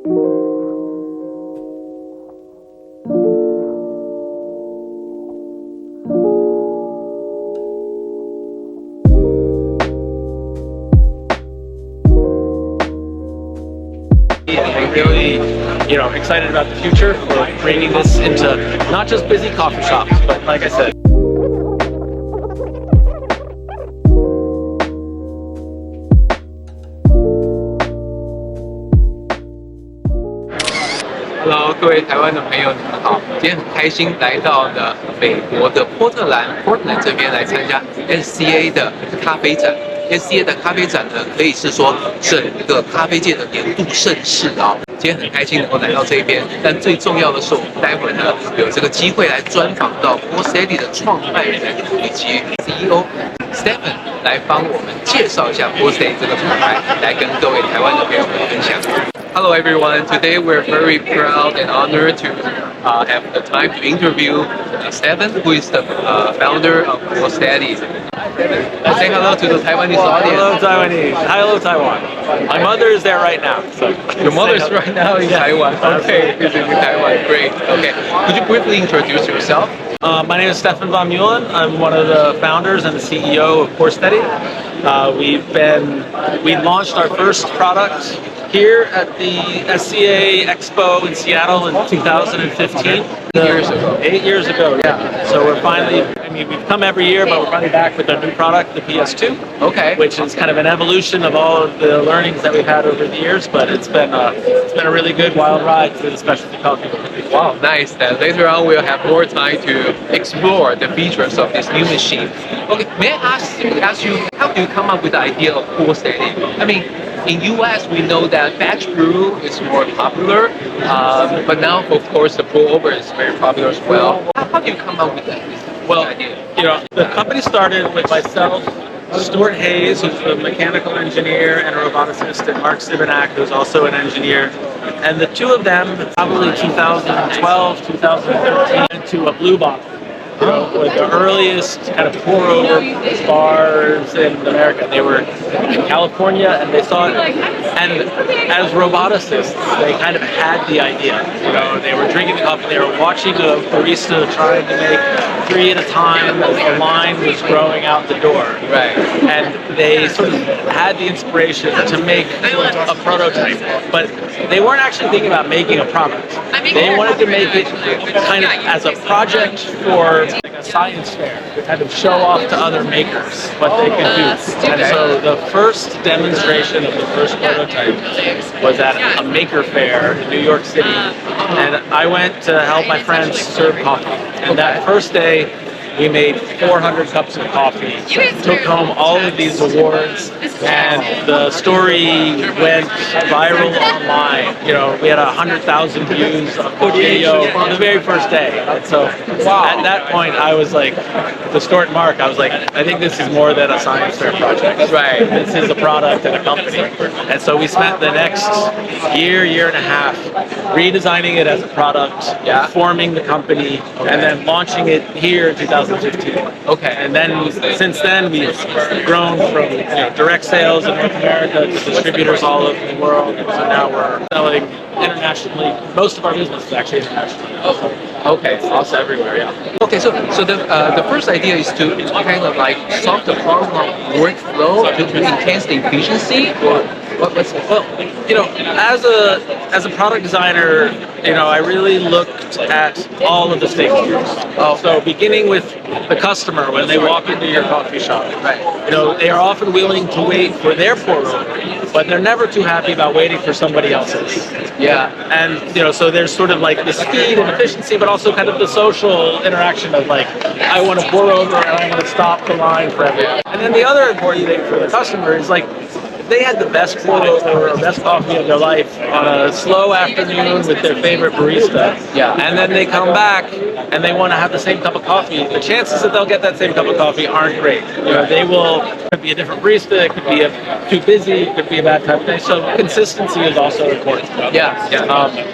I'm really, excited about the future for bringing this into not just busy coffee shops, but like I said. Hello， 各位台湾的朋友，你们好！今天很开心来到了美国的波特兰 （Portland） 这边来参加 SCA 的咖啡展。SCA 的咖啡展呢，可以是说整个咖啡界的年度盛事啊。今天很开心能够来到这边，但最重要的是，我们待会呢有这个机会来专访到 Poursteady 的创办人以及 CEO Stephan 来帮我们介绍一下 Poursteady 这个品牌，来跟各位台湾的朋友们分享。Hello everyone, today we're very proud and honored to have the time to interview Stephan, who is the founder of Poursteady. Say hello to the Taiwanese audience. Hello Taiwanese. Hello Taiwan. My mother is there right now. So your mother is right now in Taiwan. Okay, is in Taiwan. Great. Okay. Could you briefly introduce yourself? My name is Stephan von Meulen. I'm one of the founders and the CEO of Poursteady. We launched our first product here at the SCA Expo in Seattle in 2015. 8 years ago. 8 years ago, yeah. So we're finally, we've come every year, but we're finally back with our new product, the PS2. Okay. Which is kind of an evolution of all of the learnings that we've had over the years, but it's been a really good wild ride through the specialty coffee. Wow, nice. Then later on we'll have more time to explore the features of this new machine. Okay, may I ask you, how do you come up with the idea of Poursteady? In US, we know that batch brew is more popular, but now, of course, the pour over is very popular as well. How do you come up with that idea? The company started with myself, Stuart Hayes, who's a mechanical engineer and a roboticist, and Mark Sibanak, who's also an engineer. And the two of them, probably 2012, 2013, into a blue bottle. Like the earliest kind of pour-over bars in America. They were in California, and they saw it. And as roboticists, they kind of had the idea. They were drinking the coffee. They were watching a barista trying to make 3 at a time as the line was growing out the door. Right. And they sort of had the inspiration to make a prototype, but they weren't actually thinking about making a product. They wanted to make it kind of as a project for like a science fair to kind of show off to other makers what they could do. And so the first demonstration of the first prototype was at a maker fair in New York City. And I went to help my friends serve coffee. And that first day, we made 400 cups of coffee, took home all of these awards, and the story went viral online. We had 100,000 views of the video on the very first day. And so at that point, I was like, to Stuart and Mark, I was like, I think this is more than a science fair project. Right. This is a product and a company. And so we spent the next year and a half redesigning it as a product, forming the company, and then launching it here in 2015. Okay. And then since then we've grown from direct sales in North America to distributors all over the world. And so now we're selling internationally. Most of our business is actually international. Okay, also everywhere, yeah. Okay, so the first idea is to kind of like solve the problem of workflow to enhance the efficiency, or what's well, as a product designer, I really looked at all of the stakeholders. So beginning with the customer when they walk into your coffee shop, they are often willing to wait for their pour over, but they're never too happy about waiting for somebody else's. Yeah. And so there's sort of like the speed and efficiency, but also kind of the social interaction of like, I want to pour over and I want to stop the line for everyone. And then the other important thing for the customer is like, they had the best pour over or best coffee of their life on a slow afternoon with their favorite barista. Yeah. And then they come back and they want to have the same cup of coffee. The chances that they'll get that same cup of coffee aren't great. They will, it could be a different barista, it could be too busy, it could be a bad time of day. So consistency is also important. Yeah.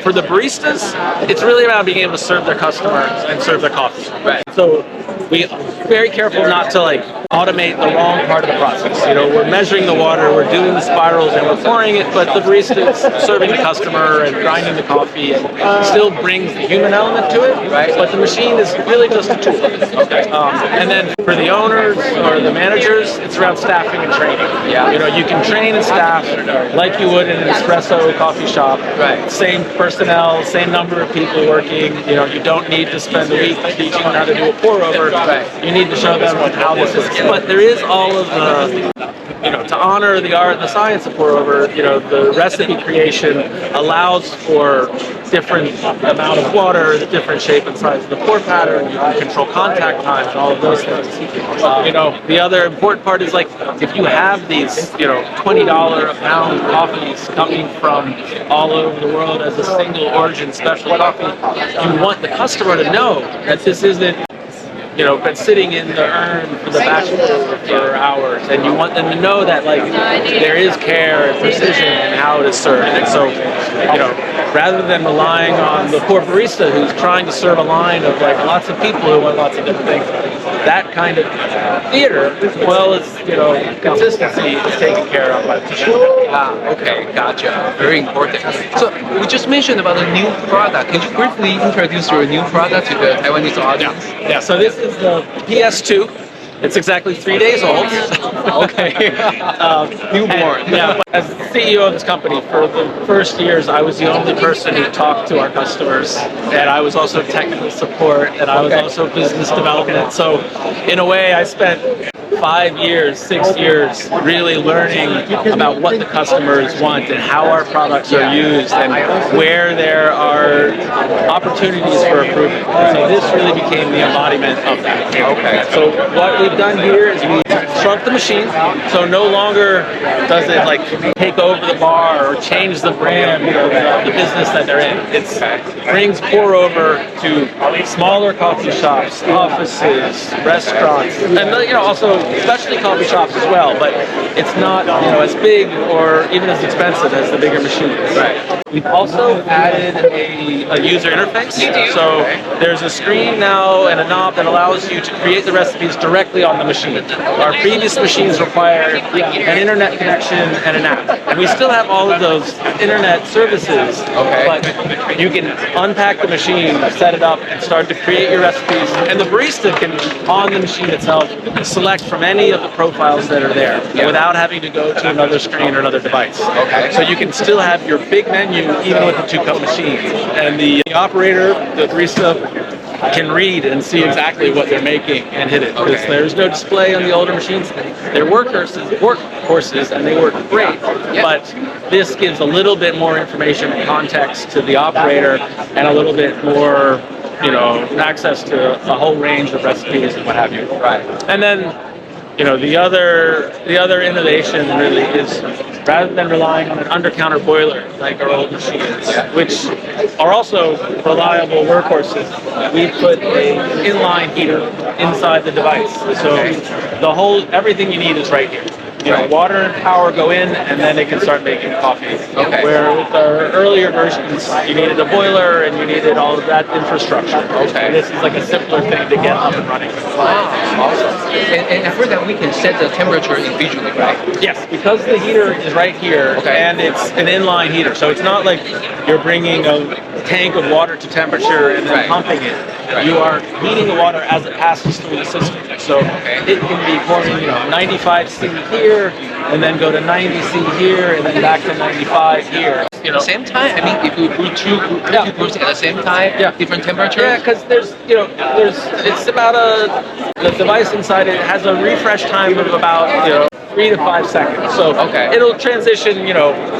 For the baristas, it's really about being able to serve their customers and serve their coffee. Right. So we are very careful not to like automate the wrong part of the process. We're measuring the water, we're doing the spirals, and we're pouring it, but the barista is serving the customer and grinding the coffee and still brings the human element to it, right? But the machine is really just a tool. Okay. And then for the owners or the managers, it's around staffing and training. Yeah. You can train and staff like you would in an espresso coffee shop. Right. Same personnel, same number of people working. You don't need to spend a week teaching them how to do a pour over. Right. You need to show them how this is. But there is all of the, to honor the art and the science of pour over, the recipe creation allows for different amount of water, the different shape and size of the pour pattern, you can control contact time and all of those things. The other important part is if you have these, $20 a pound coffees coming from all over the world as a single origin special coffee, you want the customer to know that this isn't been sitting in the urn for the bachelor for hours, and you want them to know that there is care and precision in how it is served. And so, rather than relying on the poor barista who's trying to serve a line of lots of people who want lots of different things, that kind of theater, as well as consistency, is taken care of by the machine. Okay, gotcha. Very important. So we just mentioned about a new product. Can you briefly introduce your new product to the Taiwanese audience? Yeah. So this is the PS2. It's exactly 3 days old. Okay. Newborn. Yeah. As CEO of this company, for the first years, I was the only person who talked to our customers, and I was also technical support, and I was also business development. So, in a way, I spent 5 years, 6 years really learning about what the customers want and how our products are used and where there are opportunities for improvement. So this really became the embodiment of that. Okay. So what we've done here is we shrunk the machine, so no longer does it take over the bar or change the brand of the business that they're in. It brings pour over to smaller coffee shops, offices, restaurants, and also specialty coffee shops as well, but it's not as big or even as expensive as the bigger machines. Right. We've also added a user interface. So there's a screen now and a knob that allows you to create the recipes directly on the machine. Our previous machines require an internet connection and an app. And we still have all of those internet services, but you can unpack the machine, set it up, and start to create your recipes. And the barista can, on the machine itself, select from any of the profiles that are there without having to go to another screen or another device. Okay. So you can still have your big menu even with the 2-cup machines. And the operator, the barista, can read and see exactly what they're making and hit it. Because there's no display on the older machines. They're workhorses and they work great. But this gives a little bit more information and context to the operator and a little bit more access to a whole range of recipes and what have you. Right. And then, the other innovation really is, rather than relying on an under-counter boiler like our old machines, which are also reliable workhorses, we put an inline heater inside the device. So everything you need is right here. Water and power go in, and then it can start making coffee. Okay. Where with our earlier versions, you needed a boiler and you needed all of that infrastructure. Okay. And this is a simpler thing to get up and running. Wow, awesome. And for that, we can set the temperature individually, right? Yes, because the heater is right here, and it's an inline heater, so it's not like you're bringing a tank of water to temperature and then pumping it. You are heating the water as it passes through the system. So it can be pouring 95 C here, and then go to 90 C here, and then back to 95 here. Same time? I mean, if you put two groups at the same time, different temperature? Yeah, because it's about the device inside it has a refresh time of about 3 to 5 seconds. So it'll transition,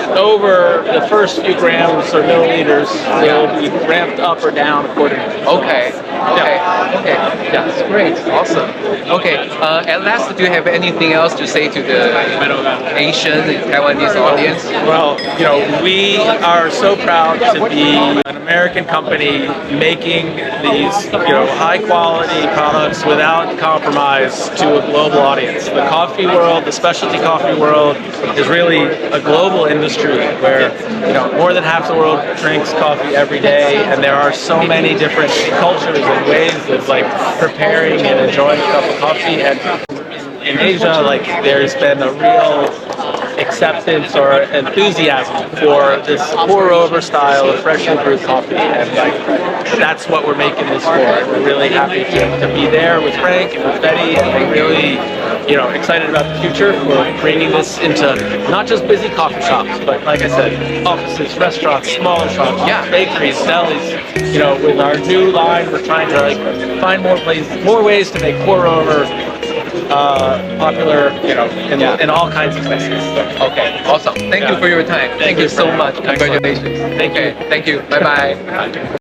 over the first few grams or milliliters. It'll be ramped up or down accordingly. Okay. Yeah, that's great. Awesome. Okay. At last, do you have anything else to say to the Asian and Taiwanese audience? Well, we are so proud to be an American company making these, high quality products without compromise to a global audience. The coffee world, the specialty coffee world, is really a global industry where, more than half the world drinks coffee every day, and there are so many different cultures and ways of preparing and enjoying a cup of coffee. And in Asia, like there's been a real acceptance or enthusiasm for this pour over style of freshly brewed coffee, and like that's what we're making this for. And we're really happy to be there with Frank and with Betty, and we're really, you know, excited about the future for bringing this into not just busy coffee shops, but like I said, offices, restaurants, smaller shops, bakeries, delis. You know, with our new line, we're trying to like find more ways to make pour over popular, you know, in all kinds of places. Okay, awesome. Thank you for your time. Thank you so much. Congratulations. Thank you. Thank you. Bye bye.